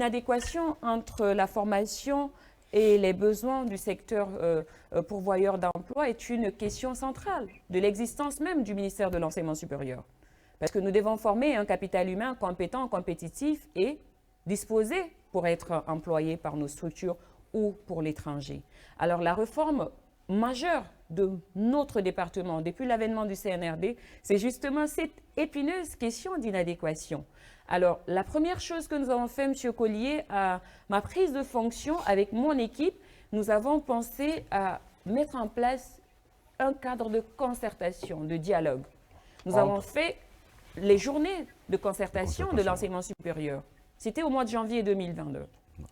l'inadéquation entre la formation et les besoins du secteur pourvoyeur d'emploi est une question centrale de l'existence même du ministère de l'Enseignement supérieur. Parce que nous devons former un capital humain compétent, compétitif et disposé pour être employé par nos structures ou pour l'étranger. Alors la réforme majeure de notre département depuis l'avènement du CNRD, c'est justement cette épineuse question d'inadéquation. Alors, la première chose que nous avons fait, M. Collier, à ma prise de fonction avec mon équipe, nous avons pensé à mettre en place un cadre de concertation, de dialogue. Nous avons fait les journées de concertation de l'enseignement supérieur. C'était au mois de janvier 2022.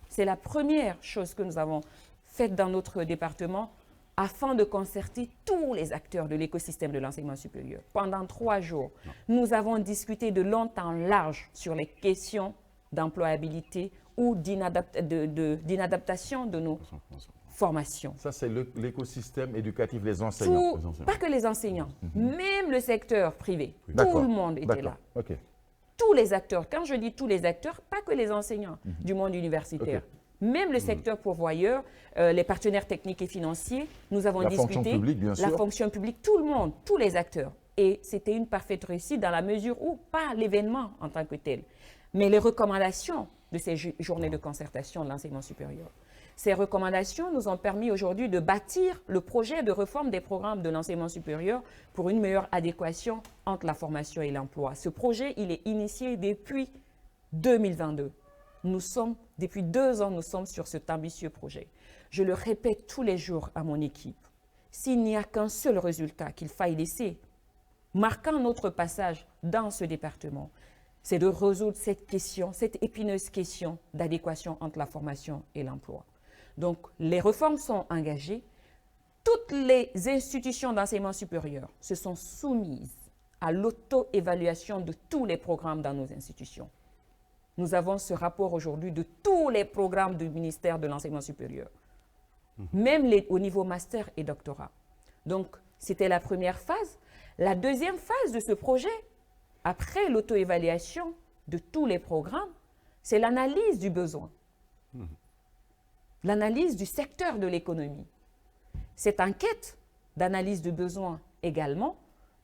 C'est la première chose que nous avons faite dans notre département afin de concerter tous les acteurs de l'écosystème de l'enseignement supérieur. Pendant 3 jours, nous avons discuté de long en large sur les questions d'employabilité ou d'inadaptation de nos formations. Ça, c'est l'écosystème éducatif, les enseignants. Pas que les enseignants, même le secteur privé. Tout le monde était là. Okay. Tous les acteurs, quand je dis tous les acteurs, pas que les enseignants du monde universitaire. Même le secteur pourvoyeur, les partenaires techniques et financiers, nous avons discuté. La fonction publique, bien sûr. La fonction publique, tout le monde, tous les acteurs. Et c'était une parfaite réussite dans la mesure où, pas l'événement en tant que tel, mais les recommandations de ces journées de concertation de l'enseignement supérieur. Ces recommandations nous ont permis aujourd'hui de bâtir le projet de réforme des programmes de l'enseignement supérieur pour une meilleure adéquation entre la formation et l'emploi. Ce projet, il est initié depuis 2022. Depuis 2 ans, nous sommes sur cet ambitieux projet. Je le répète tous les jours à mon équipe. S'il n'y a qu'un seul résultat qu'il faille laisser, marquant notre passage dans ce département, c'est de résoudre cette question, cette épineuse question d'adéquation entre la formation et l'emploi. Donc, les réformes sont engagées. Toutes les institutions d'enseignement supérieur se sont soumises à l'auto-évaluation de tous les programmes dans nos institutions. Nous avons ce rapport aujourd'hui de tous les programmes du ministère de l'Enseignement supérieur, même au niveau master et doctorat. Donc, c'était la première phase. La deuxième phase de ce projet, après l'auto-évaluation de tous les programmes, c'est l'analyse du besoin, l'analyse du secteur de l'économie. Cette enquête d'analyse du besoin également,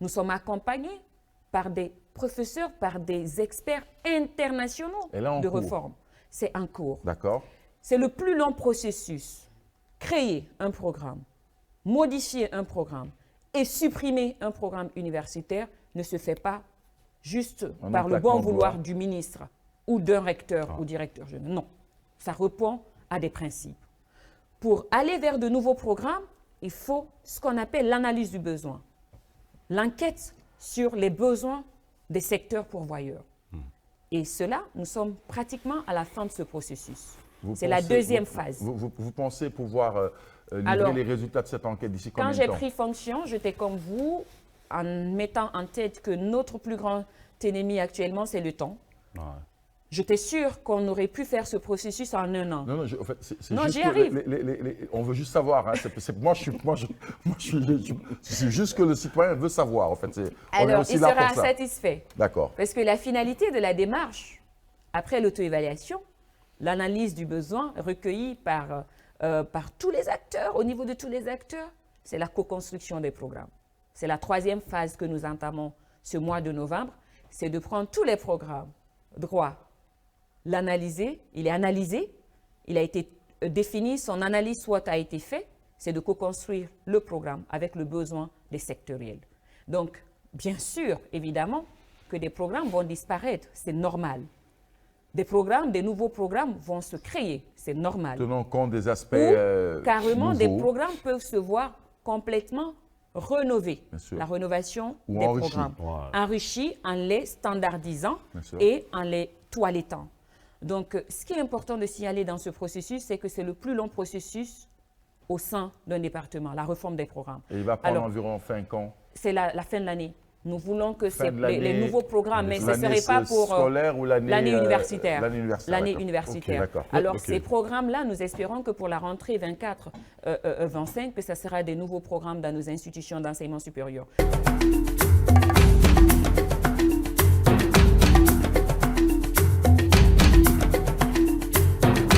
nous sommes accompagnés par des professeurs, par des experts internationaux de réforme. C'est en cours. D'accord. C'est le plus long processus. Créer un programme, modifier un programme et supprimer un programme universitaire ne se fait pas juste par le bon vouloir du ministre ou d'un recteur ou directeur général. Non, ça répond à des principes. Pour aller vers de nouveaux programmes, il faut ce qu'on appelle l'analyse du besoin. L'enquête sur les besoins des secteurs pourvoyeurs. Et cela, nous sommes pratiquement à la fin de ce processus. C'est la deuxième phase. Vous pensez pouvoir livrer les résultats de cette enquête d'ici combien de temps? Quand j'ai pris fonction, j'étais comme vous, en mettant en tête que notre plus grand ennemi actuellement, c'est le temps. J'étais sûre qu'on aurait pu faire ce processus en 1 an. Non, en fait, non, j'y arrive. On veut juste savoir. Hein, moi, je suis juste que le citoyen veut savoir. En fait, alors, il sera satisfait. D'accord. Parce que la finalité de la démarche, après l'auto-évaluation, l'analyse du besoin recueilli par tous les acteurs, au niveau de tous les acteurs, c'est la co-construction des programmes. C'est la 3e phase que nous entamons ce mois de novembre, c'est de prendre tous les programmes droit, l'analyser, il est analysé, il a été défini, son analyse SWOT a été faite, c'est de co-construire le programme avec le besoin des sectoriels. Donc, bien sûr, évidemment, que des programmes vont disparaître, c'est normal. Des nouveaux programmes vont se créer, c'est normal. Tenant compte des aspects carrément, nouveaux. des programmes peuvent se voir complètement rénovés. La rénovation des programmes. Enrichis en les standardisant et en les toilettant. Donc, ce qui est important de signaler dans ce processus, c'est que c'est le plus long processus au sein d'un département, la réforme des programmes. Et il va prendre environ fin quand? C'est la fin de l'année. Nous voulons que les nouveaux programmes, mais ce ne serait pas pour scolaire ou l'année universitaire. L'année universitaire. Okay, alors, ces programmes-là, nous espérons que pour la rentrée 24-25, que ce sera des nouveaux programmes dans nos institutions d'enseignement supérieur.